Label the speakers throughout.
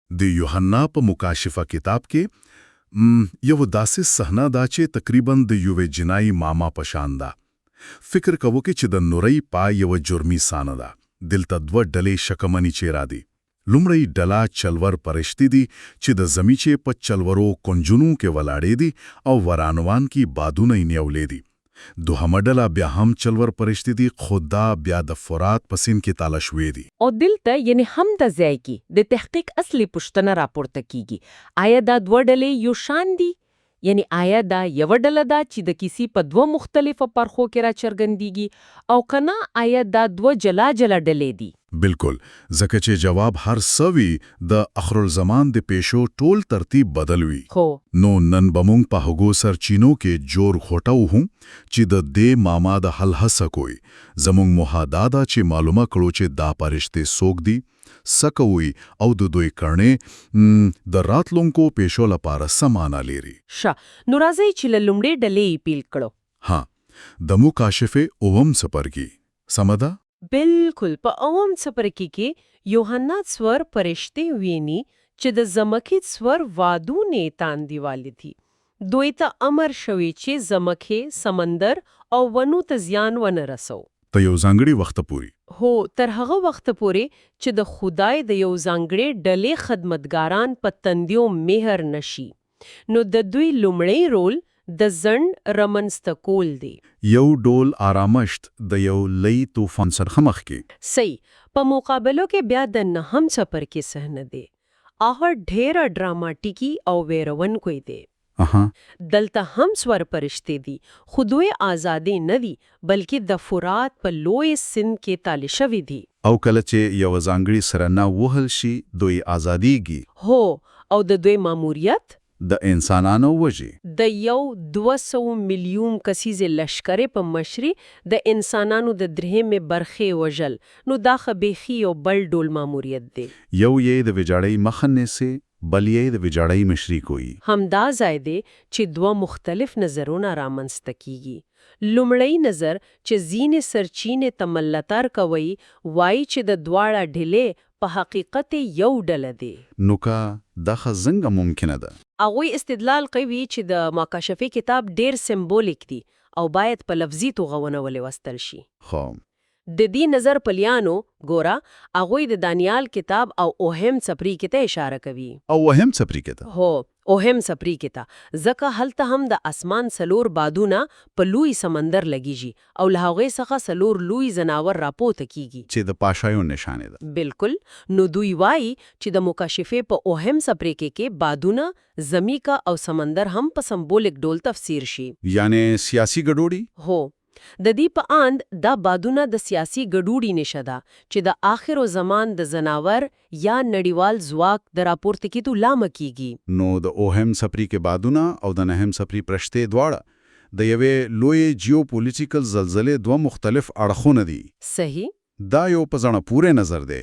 Speaker 1: د یوحنا په مکاشفه کتاب کې یو داسې صحنه دا چې تقریبا د یوې جنایي ماما په شان ده. فکر کوو کې چې د نورۍ پای یو جرمي سانه ده. دلته دوه ډلې شکمنې چې را دي. لومړی ډله چلور پرشتي دي چې د زمیچې په چلورو کنجونو کې ولاړې دي او ورانوان کې بادونه یې نیولې دي. دوهمه ډله بیا هم چلور پرشتي دي خو دا بیا د فرات په سیند کې تاله شوې دي.
Speaker 2: او دلته یعنی هم د ځای کې د تحقیق اصلي پوښتنه راپورته کیږي، آیا دا دوه ډلې یو شان دي؟ یعنی آیا دا یو ډله ده چې د کیسې په دوه مختلفو برخو کې راڅرګندېږي او کنه آیا دا دوه جلا جلا ډلې دي؟
Speaker 1: بالکل، ځکه چې جواب هر څه وي د اخرالزمان د پیشو ټول ترتیب بدل وي.
Speaker 2: خو
Speaker 1: نو نن به موږ په هغو سرچینو کې جوړ خوټو هم چې د دې ماما د حل هڅه کوي. زموږ موخه دا چې معلومه کړو چې دا پرشتې څوک دي، څه کوي او د دوی کړنې د راتلونکو پیشو لپاره څه معنا لري.
Speaker 2: نو راځئ چې له لومړۍ ډلې پیل کړو.
Speaker 1: ها، د مکاشفه اوم څپرکي سمه ده؟
Speaker 2: بالکل. په اوم څپرکي کې یوحنا څوار پرشتې ویني چې د زمکې څوار وادونه تاندې والي دي. دوی ته امر شوی چې زمکې، سمندر او ونو ته زیان ونه رسو.
Speaker 1: ته یو ځانګړي وخت پوري.
Speaker 2: هو، تر هغه وخت پورې چې د خدای د یو ځانګړي ډلې خدمتګاران په تندیو مهر نشي. نو د دوی لومړی رول د ځنډ رامنځته کول دی.
Speaker 1: یو ډول آرامشت د یو لوی طوفان سره مخ کې.
Speaker 2: صحیح. په مقابلو کې بیا د نهم څپرکي صحنه دی. هغه ډېره ډراماټیکي او ویرونکې دی. دلته هم څوار پرشتې دي، خو دوی آزادې نه دي بلکې د فرات په لوی سیند کې تالی شوي دي.
Speaker 1: او کله چې یو ځانګړي سره نه وهل شي دوی آزادیږي.
Speaker 2: هو، او د دوی ماموریت
Speaker 1: د انسانانو وژي.
Speaker 2: د یو 200 میلیون کسیزې لشکرې په مشري د انسانانو د درهمې برخې وژل، نو دا خبيخي او بل ډول ماموریت دی.
Speaker 1: یو یې د ویجاړۍ مخه نیسي، بل یې د ویجاړۍ مشري کوي.
Speaker 2: همدا ځای دی چې دوه مختلف نظرونه رامنځته کیږي. لومړی نظر چې ځینې سرچینې ته ملاتړ کوي وایي چې د دواړه ډلې په حقیقت یو ډله دی.
Speaker 1: نو که دا څنګه ممکنه ده؟
Speaker 2: هغوی استدلال کوي چې د مکاشفه کتاب ډیر سمبولیک دی او باید په لفظي توګه ولوستل شي.
Speaker 1: خو
Speaker 2: د دې نظر پلیانو ګورا هغوی د دانیال کتاب او اوهم څپرکي ته اشاره کوي.
Speaker 1: او اوهم څپرکي ته؟
Speaker 2: هو، اوهم څپرکي ته، ځکه هلته هم د اسمان سلور بادونه په لوی سمندر لګیږي او له هغې څخه سلور لوی زناور راپورته کیږي
Speaker 1: چې د پاشایو نشانه ده.
Speaker 2: بالکل. نو دوی وایي چې د مکاشفه په اوهم څپرکي کې بادونه، زمیکا او سمندر هم په سمبولیک ډول تفسیر شي.
Speaker 1: یعنی سیاسي ګډوډي؟
Speaker 2: هو، د دې په اند دا بادونه د سیاسي ګډوډي نشه ده چې د آخر زمان د زناور یا نړیوال ځواک د راپورته کېدو لامل کیږي.
Speaker 1: نو د اوهم څپرکي بادونه او د نهم څپرکي پرشتې دواړه د یوې لوی جیوپولیټیکل زلزلې دوه مختلف اړخونه دي.
Speaker 2: صحیح.
Speaker 1: دا یو په ځانه پوره نظر دی.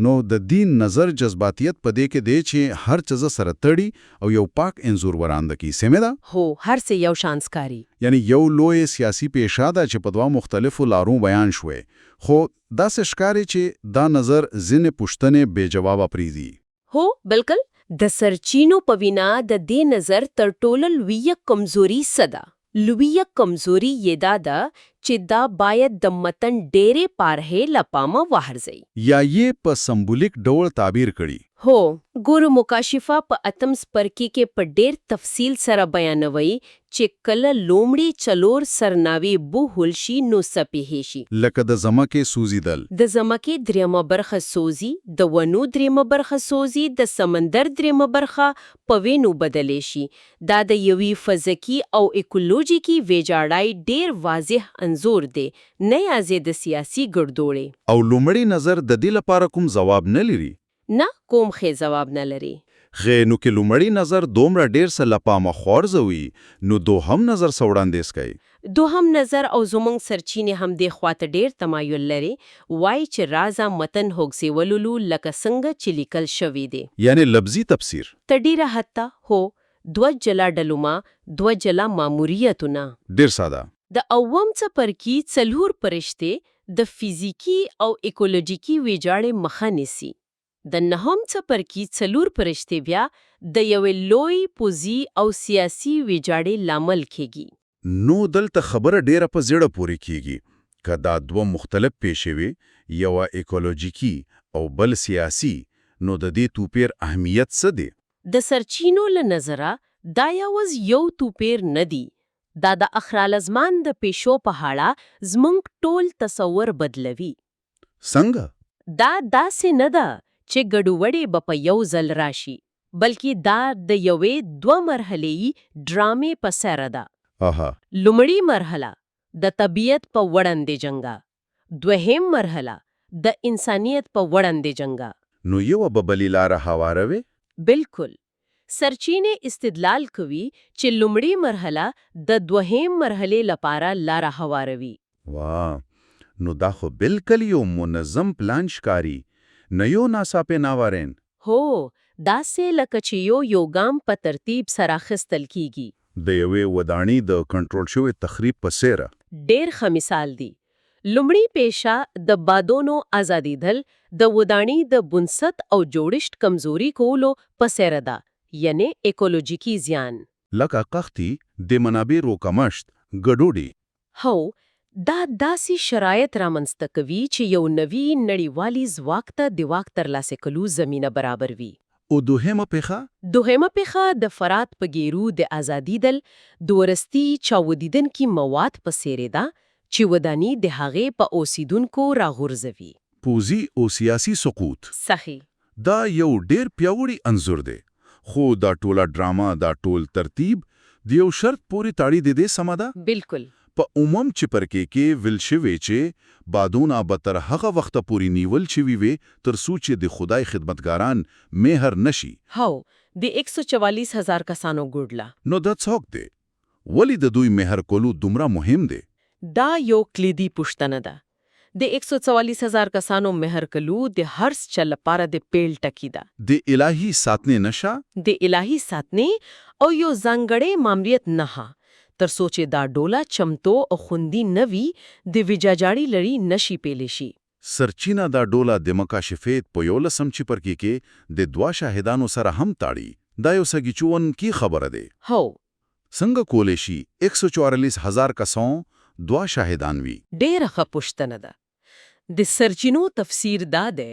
Speaker 1: نو د دین نظر جذباتیت په دې کې دی چې هر څه سره تړي او یو پاک انزور وړاندې کی سمه ده.
Speaker 2: هو، هر څه یو شان ښکاري.
Speaker 1: یعنی یو لوی سیاسي پیښه ده چې په دوه مختلفو لارو بیان شوه، خو دا څه ښکاري چې دا نظر ځینې پوښتنې بې جوابه پریږدي.
Speaker 2: هو، بالکل. د سرچینو په وینا د دې نظر تر ټولو لویه کمزوري څه ده؟ لویه کمزوري یې دا ده چې دا باید د متن ډېرې پارهې له پامه وغورځي.
Speaker 1: یا یې په سمبولیک ډول تعبیر کړي.
Speaker 2: هو، ګورو مکاشفه په اتم څپرکي کې په ډېر تفصیل سره بیانوي چې کله لومړی چلور سرناوي بوهل شي نو څه پیښیږي شي.
Speaker 1: لکه د زمکې سوځېدل،
Speaker 2: د زمکې دریمه برخه سوځي، د ونو دریمه برخه سوځي، د سمندر دریمه برخه په وینو بدلې شي. دا د یوې فزیکي او ایکولوژیکي ویجاړۍ ډېر واضح انځور دی، نه یوازې د سیاسي ګډوډۍ.
Speaker 1: او لومړی نظر د دې لپاره کوم ځواب نه لري.
Speaker 2: نه، کوم ښه ځواب نه لري.
Speaker 1: نو کې لومړی نظر دومره ډیر څه لپامه خورځوي، نو دوهم نظر څه وړاندیز کوي؟
Speaker 2: دوهم نظر او زموږ سرچینې هم دې خواته ډیر تمایل لري، وایي چې رازه متن هوګسیولولو لکه څنګه چې لیکل شوی دی.
Speaker 1: یعنی لفظي تفسیر
Speaker 2: تر ډیره حد ته. هو، دوه جلا ډلوما، دوه جلا ماموریتونه.
Speaker 1: ډیر ساده.
Speaker 2: د اوم څپرکي څلور پرشتې د فزیکی او ایکولوژیکي ویجاړۍ مخه نیسي. د نهم څپرکي څلور پرشتې بیا د یوې لوی پوځي او سیاسي ویجاړې لامل کېږي.
Speaker 1: نو دلته خبره ډیره په زړه پورې کیږي که دا دوه مختلف پیښې وي، یوه ایکولوژیکي او بل سیاسي، نو د دې توپیر اهمیت څه دی؟
Speaker 2: د سرچینو له نظره دا یوازې یو توپیر نه دی. دا د اخرالزمان د پیشو په اړه زموږ ټول تصور بدلوي.
Speaker 1: څنګه؟
Speaker 2: دا داسې نه ده چې ګډوډي به په یو ځل راشي، بلکې دا د یوې دوه مرحله‌ای ډرامې په څیر ده. لومړی مرحله د طبیعت په وړاندې جنګه، دوهم مرحله د انسانیت په وړاندې جنګه.
Speaker 1: نو یو به بلې لاره هواروي؟
Speaker 2: بالکل. سرچینې استدلال کوي چې لومړی مرحله د دوهم مرحلې لپاره لاره هواروي.
Speaker 1: نو دا خو بالکل یو منظم پلان ښکاري، نه یو ناڅاپي ناورین.
Speaker 2: هو، داسې لکه چې یو ګام په ترتیب سره اخیستل کیږي.
Speaker 1: د یوې ودانۍ د کنټرول شوي تخریب په څیره.
Speaker 2: ډېر ښه مثال دی. لومړی پیښه د بادونو ازادېدل د ودانۍ د بنسټ او جوړښت کمزوري کولو په څیر ده، یعنی ایکولوژیکي زیان.
Speaker 1: لکه قحطي، د منابعو کمښت، ګډوډي.
Speaker 2: هو، دا داسې شرایط رامنځته کوي چې یو نوی نړیوالي ځواک ته د واک ترلاسه کولو زمینه برابر وي.
Speaker 1: او دوهمه پیښه؟
Speaker 2: دوهمه پیښه د فرات په ګیرو د ازادېدل د ورستي چاودیدونکي مواد په څیر ده چې ودانۍ د هغې په اوسیدونکو راغورځوي.
Speaker 1: پوځي او سیاسي سقوط.
Speaker 2: صحیح.
Speaker 1: دا یو ډیر پیاوړی انځور دی، خو دا ټوله ډراما، دا ټول ترتیب د یو شرط پورې تاړي دی. سمه ده؟
Speaker 2: بالکل.
Speaker 1: په عموم چپرکې کې ویل شوی چې بادونه به تر هغه وخته پورې نیول شوي وي تر څو چې د خدای خدمتګاران مهر نشي.
Speaker 2: هو، د 144,000 کسانو ګوډله.
Speaker 1: نو دا څوک دی؟ ولې د دوی مهر کولو دومره مهم دی؟
Speaker 2: دا یو کلیدي پوښتنه ده. د 144,000 کسانو مهر کولو د هر څه لپاره د پیل ټکی ده.
Speaker 1: د الهي ساتنې نشه؟
Speaker 2: د الهي ساتنې او یو ځانګړی ماموریت نه، تر څو چې دا ډوله چمتو او خوندي نوي د ویجاړي لري نشي پیلی شي.
Speaker 1: سرچینه دا ډوله د مکاشفیت په 11 چپرکې کې د دوه شاهدانو سره هم تاړي. دا یو سګیچون کی خبره ده.
Speaker 2: هو.
Speaker 1: څنګه کولای شي 144,000 کسان دوه شاهدان وي؟
Speaker 2: ډېره ښه پوښتنه ده. د سرچینو تفسیر دا ده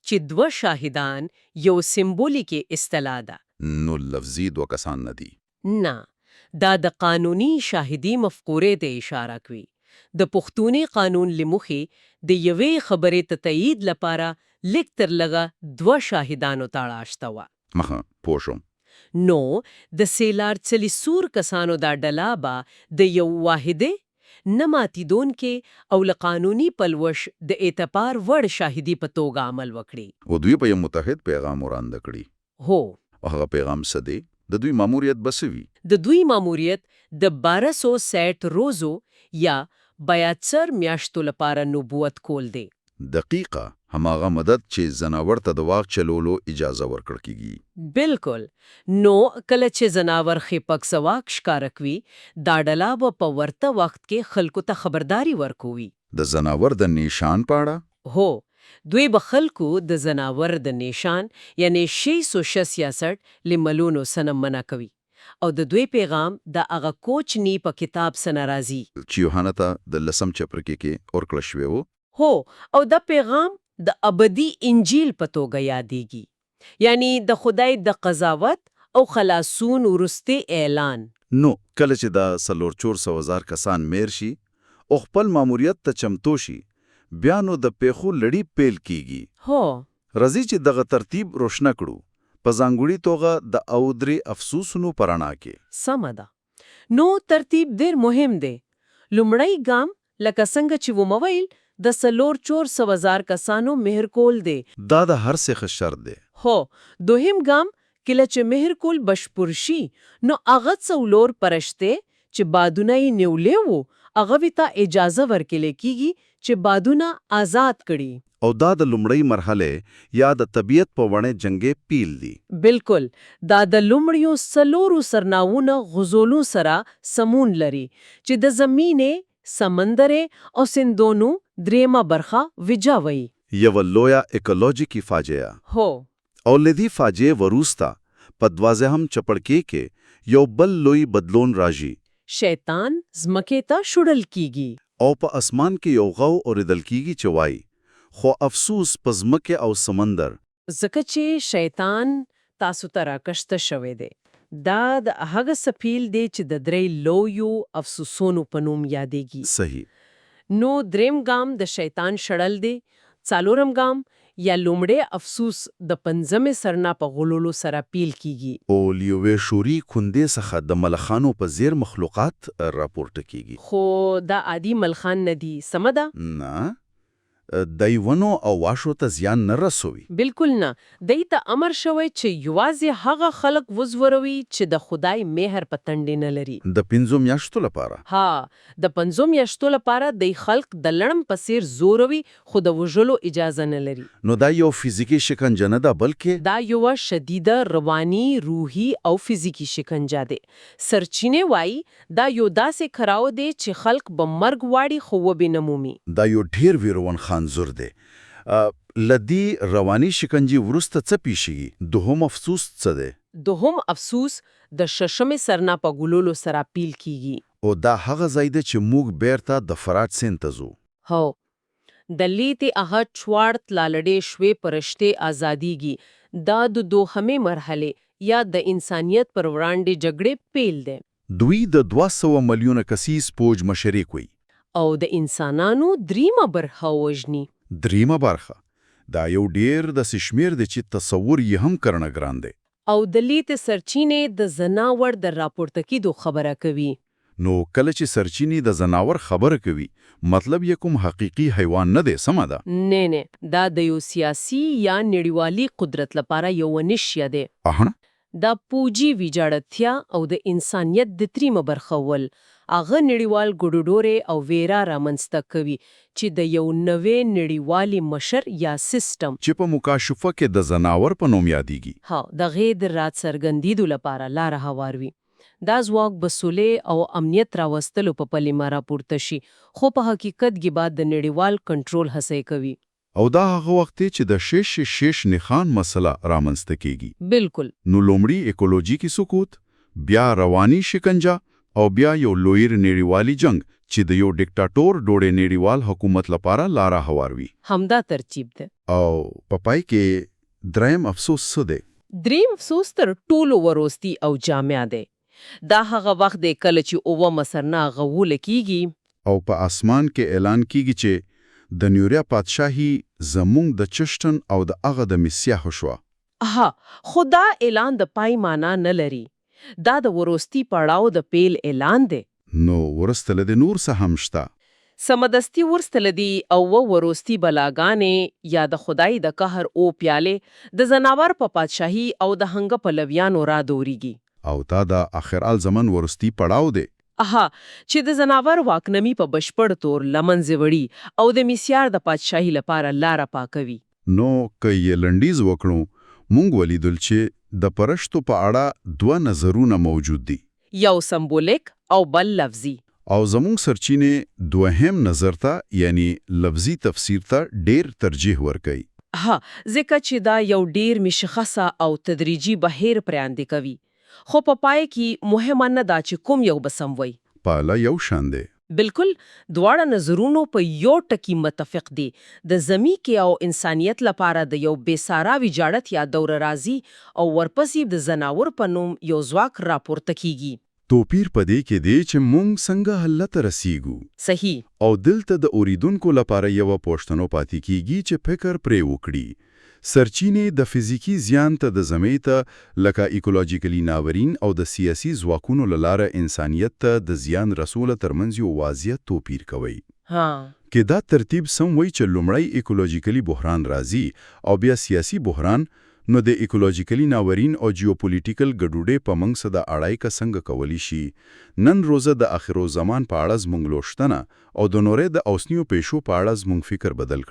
Speaker 2: چې دوه شاهدان یو سمبولیکي اصطلاح ده.
Speaker 1: نو لفظي دوه کسان نه دي؟
Speaker 2: نه، دا د قانوني شاهدي مفکورې ته اشاره کوي. د پښتوني قانون لمخې د یوې خبرې ته تایید لپاره لږ تر لږه دوه شاهدانو ته اړتیا وه.
Speaker 1: مخه پوه شوم.
Speaker 2: نو د سیلار څلور کسانو دا ډله به د یو واحده نه ماتیدونکې او له قانوني پلوش د اعتبار وړ شاهدي په توګه عمل وکړي.
Speaker 1: او دوی په یو متحد پیغام وړاندې کړي.
Speaker 2: هو.
Speaker 1: هغه پیغام څه دی؟ د دوی ماموریت بسوي؟
Speaker 2: د دوی ماموریت د 1260 روزو یا 72 میاشتو لپاره نبوت کول دی.
Speaker 1: دقیقه هماغه مدد چې زناور ته د واک چلولو اجازه ورکړ کیږي.
Speaker 2: بالکل. نو کله چې زناور خپک سواک ښکارکوي، دا ډله به په ورته وخت کې خلکو ته خبرداري ورکوي.
Speaker 1: د زناور د نشان پاړه؟
Speaker 2: هو، دوی به خلکو د زناور د نشان یعنی 666 لملونو سنم منع کوي او د دوی پیغام د هغه کوچنی په کتاب سره راځي
Speaker 1: چې یوحنا ته د 10 چپرکې کې ورکړل شوی وو.
Speaker 2: هو، او د پیغام د ابدي انجیل په توګه یادېږي، یعنی د خدای د قضاوت او خلاصون ورسته اعلان.
Speaker 1: نو کله چې دا 400,000 کسان میر شي او خپل ماموریت ته چمتو شي، بیا نو د پیښو لړۍ پیل کیږي.
Speaker 2: هو.
Speaker 1: راځي چې دغه ترتیب روښانه کړو په ځانګړي توګه د اودري افسوسونو پرانا کې.
Speaker 2: سمه ده. نو ترتیب ډېر مهم دی. لومړی ګام لکه څنګه چې ومویل د 400,000 کسانو مهر کول دی.
Speaker 1: دا د هر څه شرط دی.
Speaker 2: هو. دوهم ګام کله چې مهر کول بشپړ شي، نو هغه څلور پرشته چې بادونه یې نیولې وو هغه ته اجازه ورکړل کیږي چې بادونه آزاد کړي.
Speaker 1: او دا د لومړی مرحله یا د طبیعت په وړاندې جنگې پیل دي.
Speaker 2: بالکل. دا د لومړیو څلورو سرناوونو غزولو سره سمون لري چې د زمینه، سمندر او سندونو دریمه برخه وجاوي.
Speaker 3: یوه لویه اکولوژیکي فاجعه
Speaker 2: هو
Speaker 3: او لدی فاجعه وروسته په 12 چپړکي کې یو بل لوی بدلون راځي
Speaker 2: شیطان زمکه ته شړل کیږي
Speaker 3: او په اسمان کې یو غو اوریدل کیږي چې وایي خو افسوس په ځمکه او سمندر
Speaker 2: ځکه چې شیطان تاسو ته راکشته شوی دی دا د هغه سپیل دی چې د درې لویو افسوسونو په نوم یادېږي
Speaker 3: صحیح
Speaker 2: نو دریم ګام د شیطان شړل دی څلورم ګام یا لومړی افسوس د پنځمې سرنا په غلولو سره پیل کیږي
Speaker 3: او لیوې شوري خوندې څخه د ملخانو په زیر مخلوقات راپورته کیږي
Speaker 2: خو دا عادي ملخان نه دي سمده
Speaker 3: نه دایونو او واشو ته زیان نه رسوي
Speaker 2: بالکل نه دای ته امر شوی چې یوازې هغه خلق وزوروي چې د خدای مهر په تندې نه لري
Speaker 3: د 5 میاشتو لپاره
Speaker 2: ها د 5 میاشتو لپاره د خلق د لړم په څیر زوروي خو د وژلو اجازه نه لري
Speaker 3: نو دا یو فزیکی شکنجه نه ده بلکې
Speaker 2: دا یو شدیده رواني روحي او فزیکی شکنجه ده سرچینه وای دا یو داسې کراو دی چې خلق به مرګ واړي خو وبینمومي
Speaker 3: دا یو ډیر ویرون خانزور دی لدی رواني شکنجه ورسته څه پیښیږي دوهم افسوس څه دی
Speaker 2: دوهم افسوس د ششمې سرنا په ګلولو سره پیل کیږي
Speaker 3: او دا هغه ځای دی چې موږ بیرته د فرات سنتزو
Speaker 2: هو د لیتي هغه چوارت لالړې شوي پرشته ازاديږي دا د دوهمه مرحله یا د انسانیت پر وړاندې جګړې پیل ده
Speaker 3: دوی د 200 میلیونه کسیز پوج مشري کوي
Speaker 2: او د انسانانو دریمه برخه وژني
Speaker 3: دریمه برخه دا یو ډیر د شمیر د چې تصور یې هم کرنه ګران دی
Speaker 2: او د لیت سرچینه د زناور د راپورته کېدو خبره کوي
Speaker 3: نو کله چې سرچینی د زناور خبره کوي مطلب یې کوم حقيقي حیوان نه دی سم ده
Speaker 2: نه دا د یو سیاسي یا نړیوالي قدرت لپاره یو نشي دی دا پوجي ویجاړتیا او د انسانیت د تریمه برخه ول اغه نړیوال ګډوډوري او ویرا رامنځته کوي چې د یو نوې نړیوالي مشر یا سیستم
Speaker 3: چې په مکاشفه کې د زناور په نوم یادېږي
Speaker 2: ها د غید رات سرګندیدو لپاره لار هواروي دا ځواک بسولې او امنیت راوستلو په پلیمه راپورته شي خو په حقیقت کې بعد د نړیوال کنټرول هڅه کوي
Speaker 3: او دا هغه وخت چې د شیش نخان مسله رامنځته کیږي
Speaker 2: بالکل
Speaker 3: نو لومړی اکولوژیکي سقوط بیا رواني شکنجه او بیا یو لویر نړیوالي جنگ چې د یو ډیکټاټور ډوړې نړیوال حکومت لپاره لاره هواروي
Speaker 2: همدا ترتیب ده
Speaker 3: او پپای کې دریم افسوس څه دی
Speaker 2: دریم افسوس تر ټولو وروستي او جامع دی دا هغه وخت دی کله چې اوه مسرنا غوول کیږي
Speaker 3: او په اسمان کې اعلان کیږي چې د نیوریا پادشاهي زمونږ د چشتن او د هغه د مسیح شو
Speaker 2: ها خدا اعلان د پای معنا نه لري دا د وروستي پړاو د پیل اعلان دی
Speaker 3: نو ورستله د نور څه هم شته
Speaker 2: سمدستی ورستله دی او وروستي بلاګانې یا د خدای د قهر او پیاله د زناور په پادشاهي او د هنګ په لویانو را دوريږي
Speaker 3: او تا د اخر الزمن ورستي پړاو دی
Speaker 2: چې د زناور واکنمي په بشپړ تور لمنځه وړي او د میسیار د پادشاهي لپاره لار پاکوي
Speaker 3: نو که یې لنډیز وکړو مونږ ولیدل چې د پرشتو په اړه دوه نظرونه موجود دي
Speaker 2: یو سمبولیک او بل لفظي
Speaker 3: او زمونږ سرچینه دوهم نظر ته یعنی لفظي تفسیر ته ډیر ترجیح ورکوي
Speaker 2: ځکه چې دا یو ډیر مشخصه او تدریجي بهیر پراندې کوي خو په پای کې مهمه نه دا چې کوم یو بسم وي
Speaker 3: پاله یو شان دی
Speaker 2: بالکل دواړه نظرونو په یو ټکی متفق دي د زمي کې او انسانیت لپاره د یو بیسارا ویجاړت یا دور رازي او ورپسې د زناور په نوم یو ځواک راپورته کیږي
Speaker 3: توپیر پدې کې دی چې مونږ څنګه حل ته رسیږو
Speaker 2: صحیح
Speaker 3: او دلته د اوریدونکو لپاره یو پوښتنه پاتې کیږي چې فکر پرې وکړي سرچینه د فزیکی زیان ته د زمیته لکه ایکولوژیکلی ناورین او د سیاسي ځواکونو لاره انسانیت ته د زیان رسول ترمنځ یو واضح توپیر کوي کې دا ترتیب سم وای چې لومړی ایکولوژیکلی بحران راځي او بیا سیاسي بحران نو د ایکولوژیکلی ناورین او جیوپولیټیکل ګډوډې په منځ د اړای کا څنګه کولی شي نن روزه د اخرو زمان په اړه زموږ لوشتنه او د نورې د اوسنیو پېښو په اړه زموږ فکر بدل